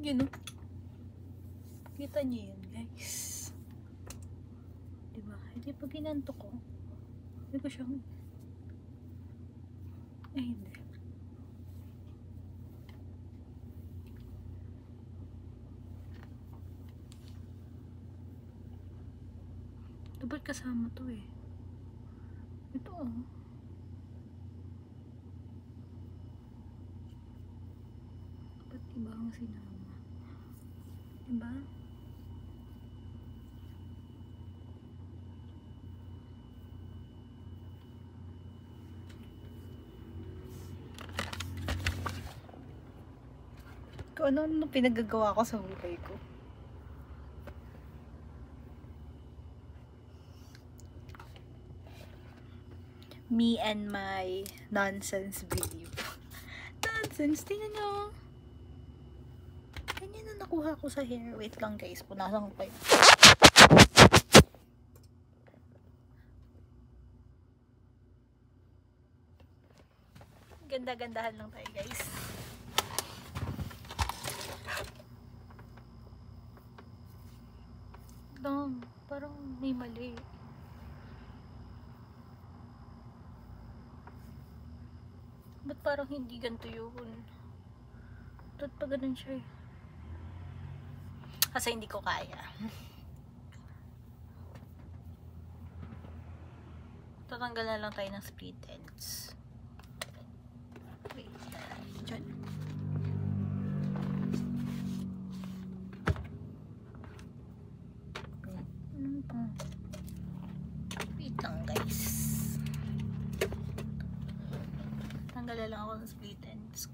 Yun know? Kita niyo yun, guys. Diba? Hindi pag ginanto ko, hindi ko siyang... Ay, hindi. Dapat kasama to eh. Ito oh. Dapat iba ang sinama. Diba? Kung ano pinagagawa ko sa buhay ko. Me and my nonsense video. Nonsense, tingnan nyo. Ganyan na nakuha ko sa hair. Wait lang guys, punasan ko pa yun. Ganda-gandahan lang tayo guys. Lang, parang may mali. Ba't parang hindi ganito yun? Ba't pa ganun siya eh? Kasi hindi ko kaya. Tatanggal na lang tayo ng split ends. Wait. Diyan. Wait lang guys. Tanggal lang ako ng split ends.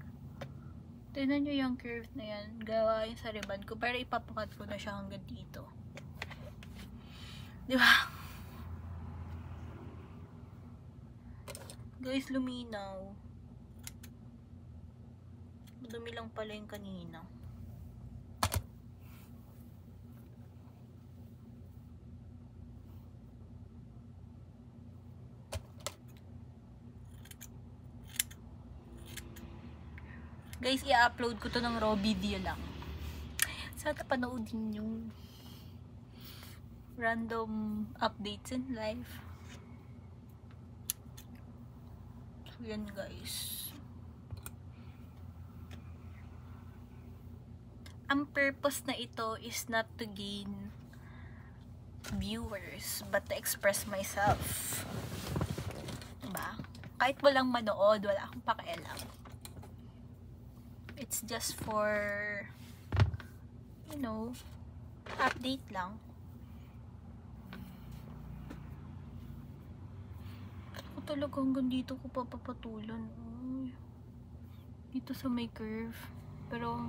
Tignan nyo yung curve na yan. Gawa yung sa ribbon ko. Pero ipapakat ko na siya hanggang dito. Diba? Guys, luminaw. Madumi lang pala yung kanina. Guys, i-upload ko to ng raw video lang. Sana panoodin yung random updates in life. So, yan guys. Ang purpose na ito is not to gain viewers, but to express myself. Diba? Kahit walang manood, wala akong pakialam. It's just for, you know, update lang. Ako talaga hanggang dito ko papapatulan. Uy, dito sa may curve. Pero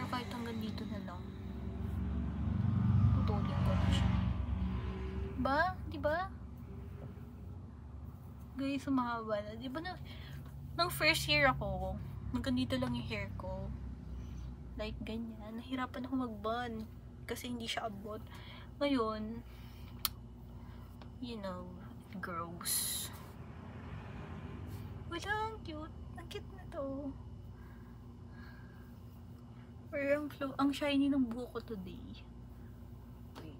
kahit hanggang dito na lang. Putulin ko na siya. Ba? Diba? Guys, sumahaba na. Diba na, nung first year ako, hanggang dito lang yung hair ko. Like, ganyan. Nahirapan ako mag-bun. Kasi hindi siya abot. Ngayon, you know, it grows. Wala, ang cute. Ang cute na to. Pero ang shiny ng buhok ko today. Wait.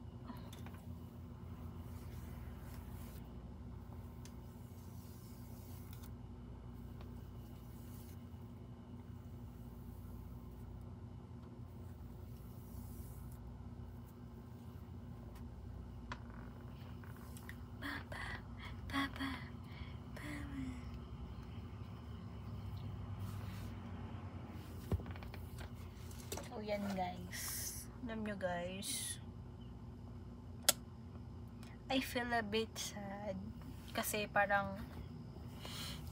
So, yan guys. Alam nyo guys, I feel a bit sad. Kasi parang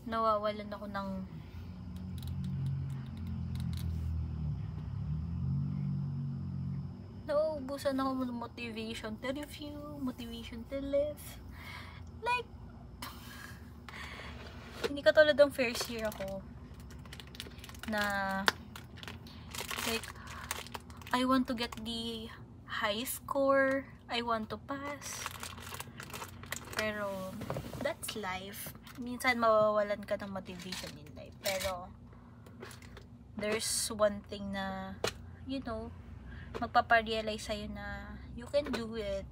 nawawalan ako ng nauubusan ako ng motivation to review, motivation to live. Like, hindi katulad ng first year ako na like, I want to get the high score, I want to pass. Pero that's life. Minsan mawawalan ka ng motivation in life. Pero there's one thing na you know, magpaparealize sa'yo na you can do it.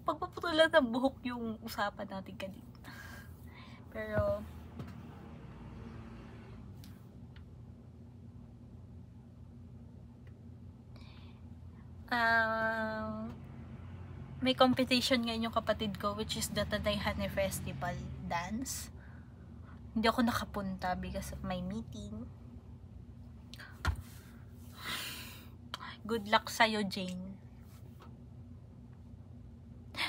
Pagpaputulan ng buhok yung usapan natin kanina. Pero, may competition ngayon yung kapatid ko, which is the Tadayhane Festival dance. Hindi ako nakapunta because of my meeting. Good luck sa'yo, Jane.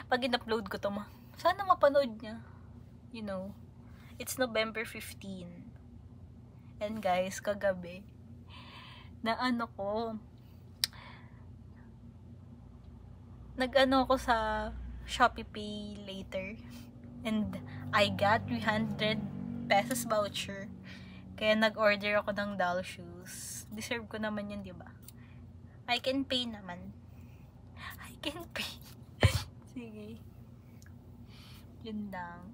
Pag in-upload ko to, sana mapanood niya. You know, it's November 15. And guys, kagabi, na ano ko, nag-ano ko sa Shopee Pay later. And I got 300 pesos voucher. Kaya nag-order ako ng doll shoes. Deserve ko naman yun, diba? I can pay naman. I can pay. Sige. Yun lang.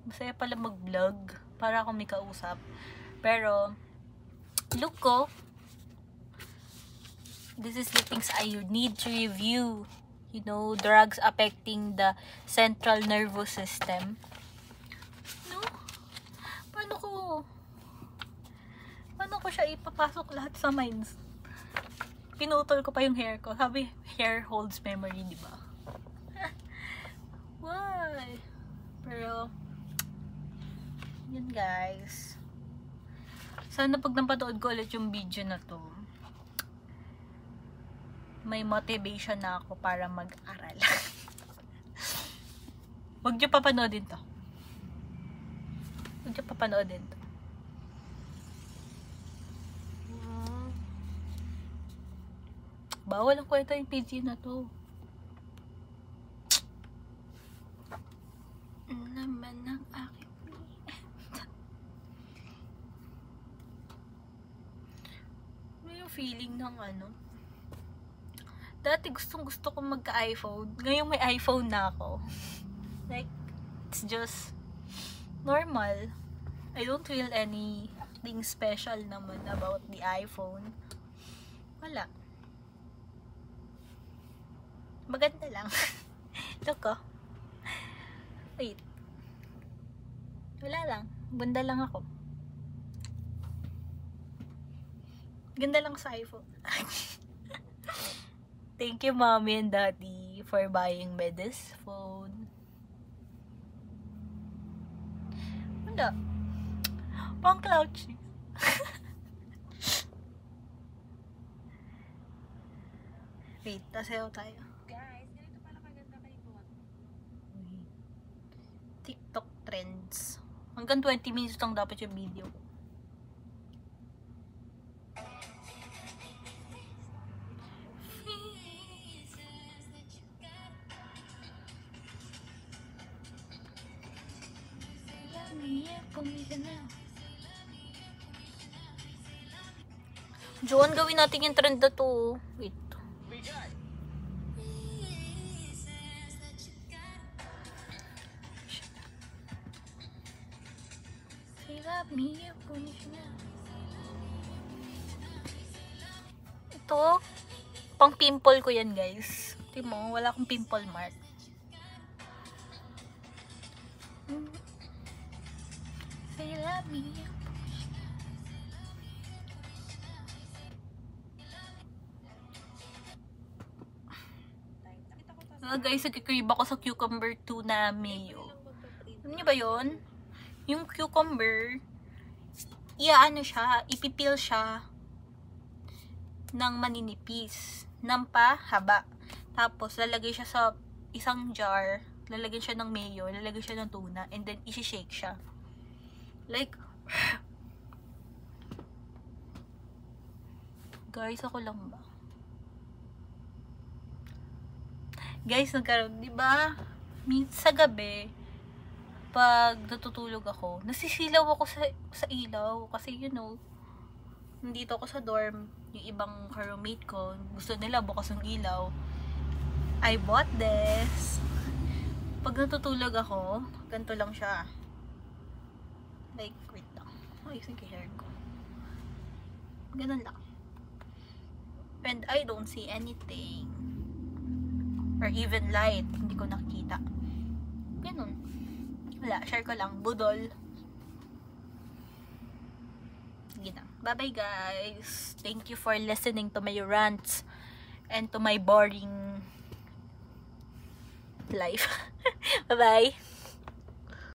Masaya pala mag-vlog. Para akong may kausap. Pero, look ko. This is the things I need to review. You know, drugs affecting the central nervous system. No? Paano ko siya ipapasok lahat sa minds? Pinutol ko pa yung hair ko. Sabi, hair holds memory, di ba? Why? Pero, yun guys. Sana pag napanood ko ulit yung video na to, may motivation na ako para mag-aral. Huwag niyo papanoodin to. Huwag niyo papanoodin to. Bawal ang kwenta yung PG na to. Naman ang aking may yung feeling ng ano. Dati gusto ko magka-iPhone. Ngayon may iPhone na ako. Like, it's just normal. I don't feel anything special naman about the iPhone. Wala. Maganda lang. Look ko. Wait. Wala lang. Ganda lang ako. Ganda lang sa iPhone. Thank you, mommy and daddy, for buying me this phone. Wala. Pang cloud chase. Wait, tasayaw tayo. Guys, ganito pala kaganda kay Bot. TikTok trends. Hanggang 20 minutes lang dapat yung video. Joan, gawin natin yung trend na to. Wait. Ito, pang pimple ko yan, guys. Tingnan mo, wala akong pimple mark. Say love me. Guys, nagkikrib ako sa cucumber tuna mayo. Alam niyo ba yun? Yung cucumber, iaano siya, ipipil siya ng maninipis, ng pahaba. Tapos, lalagay siya sa isang jar, lalagyan siya ng mayo, lalagyan siya ng tuna, and then isi-shake siya. Like, guys, ako lang ba? Guys, nagkaroon, di ba? Sa gabi, pag natutulog ako, nasisilaw ako sa ilaw. Kasi, you know, nandito ako sa dorm, yung ibang roommate ko, gusto nila bukas ng ilaw. I bought this. Pag natutulog ako, ganito lang siya. Like, wait lang. Ayusin ko hair ko. Ganun lang. And I don't see anything. Or even light. Hindi ko nakita. Ganun. Wala. Share ko lang. Budol. Sige na. Bye-bye guys. Thank you for listening to my rants. And to my boring life. Bye-bye.